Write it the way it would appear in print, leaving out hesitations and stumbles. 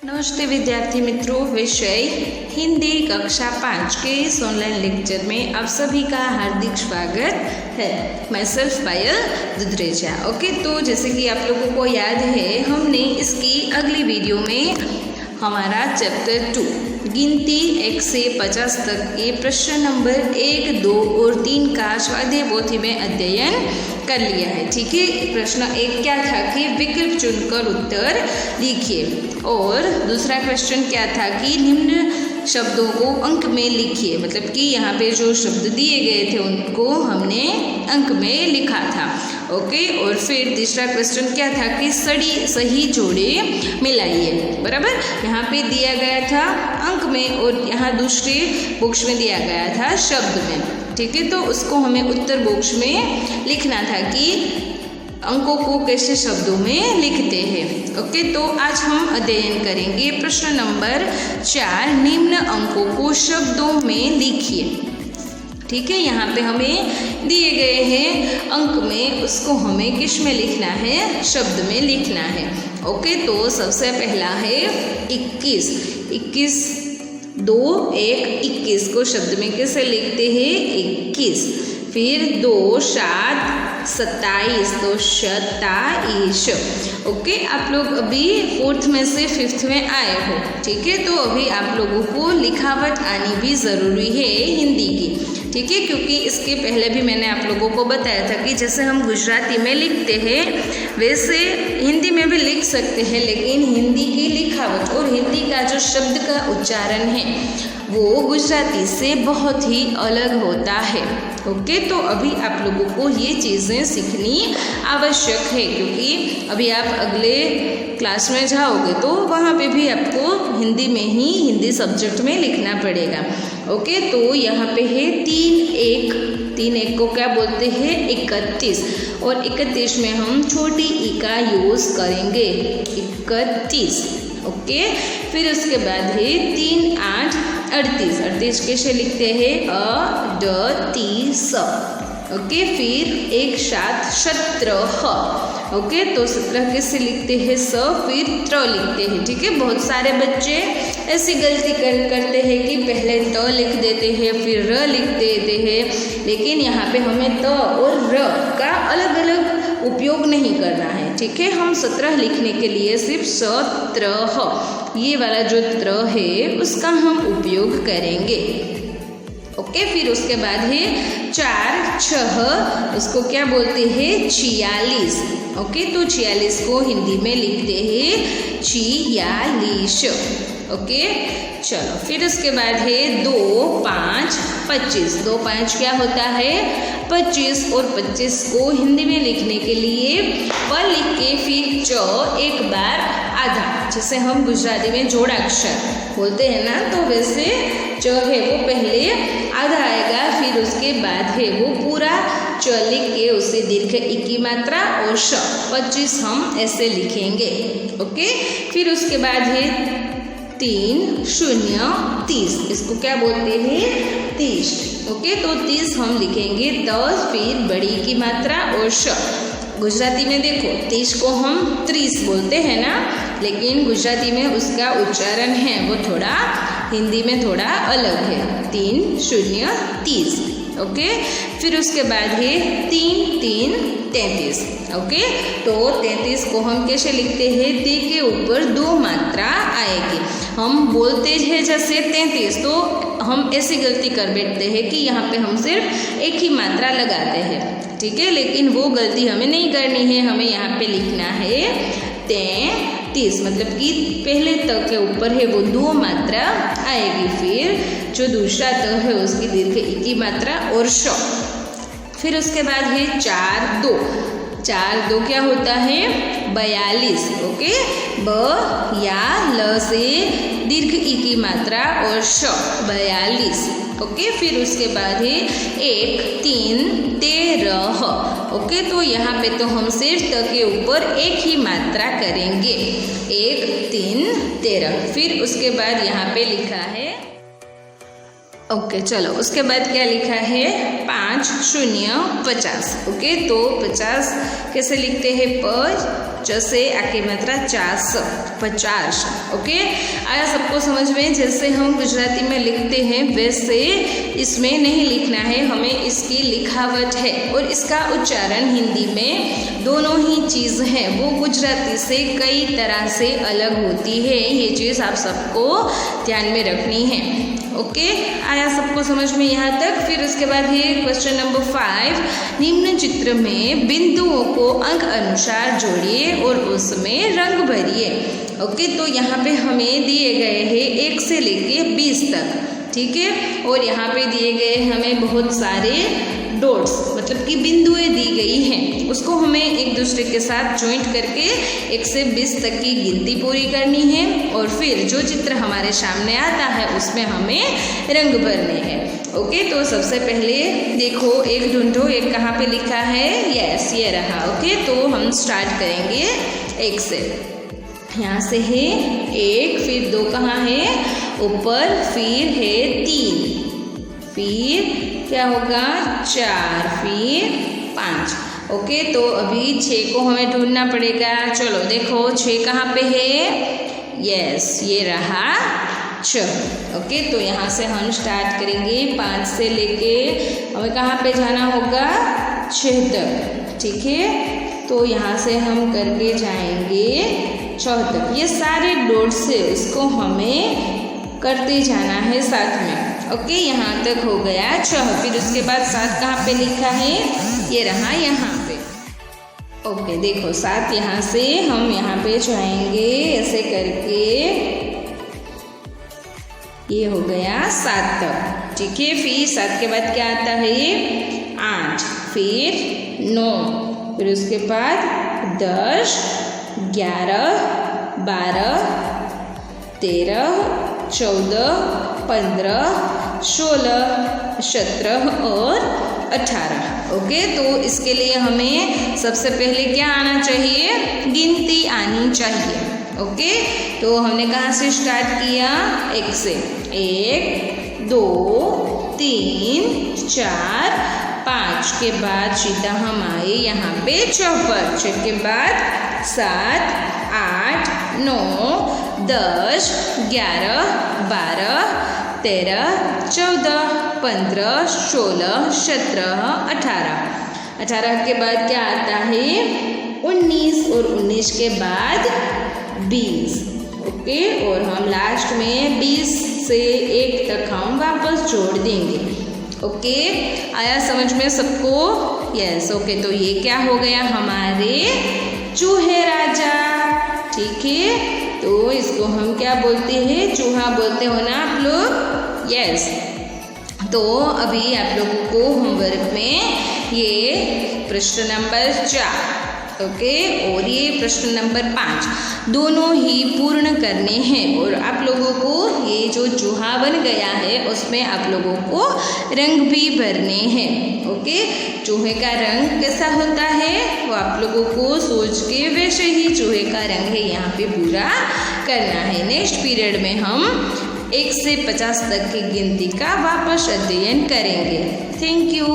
नमस्ते विद्यार्थी मित्रों, विषय हिंदी कक्षा 5 के इस ऑनलाइन लेक्चर में आप सभी का हार्दिक स्वागत है। मैं सेल्फ पायल दुधरेजा। ओके, तो जैसे कि आप लोगों को याद है, हमने इसकी अगली वीडियो में हमारा चैप्टर 2 गिनती 1 से 50 तक के प्रश्न नंबर 1, 2 और 3 का स्वाध्याय पोथी में अध्ययन कर लिया है। ठीक है, प्रश्न 1 क्या था कि विकल्प चुनकर उत्तर लिखिए, और दूसरा क्वेश्चन क्या था कि निम्न शब्दों को अंक में लिखिए। मतलब कि यहाँ पे जो शब्द दिए गए थे उनको हमने अंक में लिखा था। ओके, और फिर तीसरा क्वेश्चन क्या था कि सही जोड़े मिलाइए। बराबर, यहाँ पे दिया गया था अंक में और यहाँ दूसरे बॉक्स में दिया गया था शब्द में। ठीक है, तो उसको हमें उत्तर बॉक्स में लिखना था कि अंकों को कैसे शब्दों में लिखते हैं। ओके, तो आज हम अध्ययन करेंगे प्रश्न नंबर 4, निम्न अंकों को शब्दों में लिखिए। ठीक है, यहाँ पे हमें दिए गए हैं अंक में, उसको हमें किस में लिखना है? शब्द में लिखना है। ओके, तो सबसे पहला है 21। 2 1 21 को शब्द में कैसे लिखते हैं? 21। फिर 2 7 27 तो 27। ओके, आप लोग अभी 4th में से 5th में आए हो। ठीक है, तो अभी आप लोगों को लिखावट आनी भी ज़रूरी है हिंदी की। ठीक है, क्योंकि इसके पहले भी मैंने आप लोगों को बताया था कि जैसे हम गुजराती में लिखते हैं वैसे हिंदी में भी लिख सकते हैं, लेकिन हिंदी की लिखावट और हिंदी का जो शब्द का उच्चारण है वो गुजराती से बहुत ही अलग होता है। ओके, तो अभी आप लोगों को ये चीज़ें सीखनी आवश्यक है, क्योंकि अभी आप अगले क्लास में जाओगे तो वहाँ पे भी आपको हिंदी में ही हिंदी सब्जेक्ट में लिखना पड़ेगा। ओके, तो यहाँ पे है 3 1 को क्या बोलते हैं? 31। और 31 में हम छोटी ई का यूज़ करेंगे, 31। ओके, फिर उसके बाद है 3 8 38 कैसे लिखते हैं? स। ओके, फिर 1 7 17। ओके, तो 17 कैसे लिखते हैं? स, फिर त्र लिखते हैं। ठीक है, बहुत सारे बच्चे ऐसी गलती करते हैं कि पहले त लिख देते हैं फिर र लिख देते हैं, लेकिन यहाँ पे हमें त और र का अलग अलग उपयोग नहीं करना है। ठीक है, हम 17 लिखने के लिए सिर्फ 17 ये वाला जो त्र है उसका हम उपयोग करेंगे। ओके, फिर उसके बाद है 4 6, उसको क्या बोलते हैं? 46। ओके, तो 46 को हिंदी में लिखते हैं 46। ओके, चलो, फिर उसके बाद है 2 5 25। 2 5 क्या होता है? 25। और 25 को हिंदी में लिखने के लिए व लिख के फिर च एक बार आधा, जैसे हम गुजराती में जोड़ाक्षर बोलते हैं ना, तो वैसे च है वो पहले आधा आएगा, फिर उसके बाद है वो पूरा च लिख के उसे दीर्घ ई की मात्रा और श 25 हम ऐसे लिखेंगे। ओके, फिर उसके बाद है 3 0 30। इसको क्या बोलते हैं? 30। ओके, तो 30 हम लिखेंगे 10, फिर बड़ी की मात्रा और श। गुजराती में देखो 30 को हम 30 बोलते हैं ना, लेकिन गुजराती में उसका उच्चारण है वो थोड़ा हिंदी में थोड़ा अलग है। 3 0 30। ओके, फिर उसके बाद है 3 3 33। ओके, तो 33 को हम कैसे लिखते हैं? ते के ऊपर 2 मात्रा आएगी। हम बोलते हैं जैसे 33, तो हम ऐसी गलती कर बैठते हैं कि यहाँ पे हम सिर्फ एक ही मात्रा लगाते हैं। ठीक है, लेकिन वो गलती हमें नहीं करनी है। हमें यहाँ पे लिखना है 33, मतलब कि पहले त के ऊपर है वो 2 मात्रा आएगी, फिर जो दूसरा त है उसकी दीर्घ ई की मात्रा और श। फिर उसके बाद है 4 2 क्या होता है? 42। ओके, ब या ल से दीर्घ ई की मात्रा और श, 42। ओके, फिर उसके बाद है 1 3 13। ओके, तो यहाँ पे तो हम सिर्फ त के ऊपर एक ही मात्रा करेंगे, 1 3 13। फिर उसके बाद यहाँ पे लिखा है ओके, चलो, उसके बाद क्या लिखा है? 5 0 50। ओके, तो 50 कैसे लिखते हैं? च से आगे मात्रा 50। ओके, आया सबको समझ में? जैसे हम गुजराती में लिखते हैं वैसे इसमें नहीं लिखना है, हमें इसकी लिखावट है और इसका उच्चारण हिंदी में दोनों ही चीज़ हैं वो गुजराती से कई तरह से अलग होती है। ये चीज़ आप सबको ध्यान में रखनी है। ओके, आया सबको समझ में यहाँ तक? फिर उसके बाद है क्वेश्चन नंबर 5, निम्न चित्र में बिंदुओं को अंक अनुसार जोड़िए और उसमें रंग भरिए। ओके, तो यहाँ पे हमें दिए गए हैं 1 से लेके 20 तक, ठीक है, और यहाँ पे दिए गए हमें बहुत सारे डॉट्स मतलब कि बिंदुएं दी गई हैं, उसको हमें एक दूसरे के साथ ज्वाइंट करके 1 से 20 तक की गिनती पूरी करनी है और फिर जो चित्र हमारे सामने आता है उसमें हमें रंग भरने हैं। ओके, तो सबसे पहले देखो, एक ढूंढो, एक कहाँ पे लिखा है? यस, ये रहा। ओके, तो हम स्टार्ट करेंगे 1 से। यहाँ से है 1, फिर 2 कहाँ है? ऊपर, फिर है 3, फिर क्या होगा? 4, फिर 5। ओके, तो अभी 6 को हमें ढूंढना पड़ेगा। चलो देखो 6 कहाँ पे है? यस, ये रहा 6। ओके, तो यहाँ से हम स्टार्ट करेंगे 5 से लेके हमें कहाँ पे जाना होगा? 6 तक, ठीक है। तो यहाँ से हम करके जाएंगे 6 तक। ये सारे डॉट से उसको हमें करते जाना है साथ में। ओके, यहाँ तक हो गया 6। फिर उसके बाद 7 कहाँ पे लिखा है? ये रहा यहाँ पे। ओके, देखो 7 यहाँ से हम यहाँ पे जाएंगे ऐसे करके, ये हो गया 7 तक, ठीक है। फिर 7 के बाद क्या आता है? 8, फिर 9, फिर उसके बाद 10, 11, 12, 13, 14, 15, 16, 17 और 18। ओके, तो इसके लिए हमें सबसे पहले क्या आना चाहिए? गिनती आनी चाहिए। ओके, तो हमने कहाँ से स्टार्ट किया? 1 से। 1, 2, 3, 4, 5 के बाद सीधा हम आए यहाँ पे 6 पर। 6 के बाद 7, 8, 9, 10, 11, 12, 13, 14, 15, 16, 17, 18। 18 के बाद क्या आता है? 19 और 19 के बाद 20। ओके, और हम लास्ट में 20 से 1 तक हम वापस जोड़ देंगे। ओके, आया समझ में सबको? यस। ओके, तो ये क्या हो गया? हमारे चूहे राजा, ठीक है। तो इसको हम क्या बोलते हैं? चूहा बोलते हो ना आप लोग? यस। तो अभी आप लोगों को होमवर्क में ये प्रश्न नंबर 4, ओके, और ये प्रश्न नंबर 5 दोनों ही पूर्ण करने हैं। और आप लोगों को ये जो चूहा बन गया है उसमें आप लोगों को रंग भी भरने हैं। ओके, चूहे का रंग कैसा होता है वो आप लोगों को सोच के वैसे ही चूहे का रंग है यहाँ पे पूरा करना है। नेक्स्ट पीरियड में हम 1 से 50 तक की गिनती का वापस अध्ययन करेंगे। Thank you.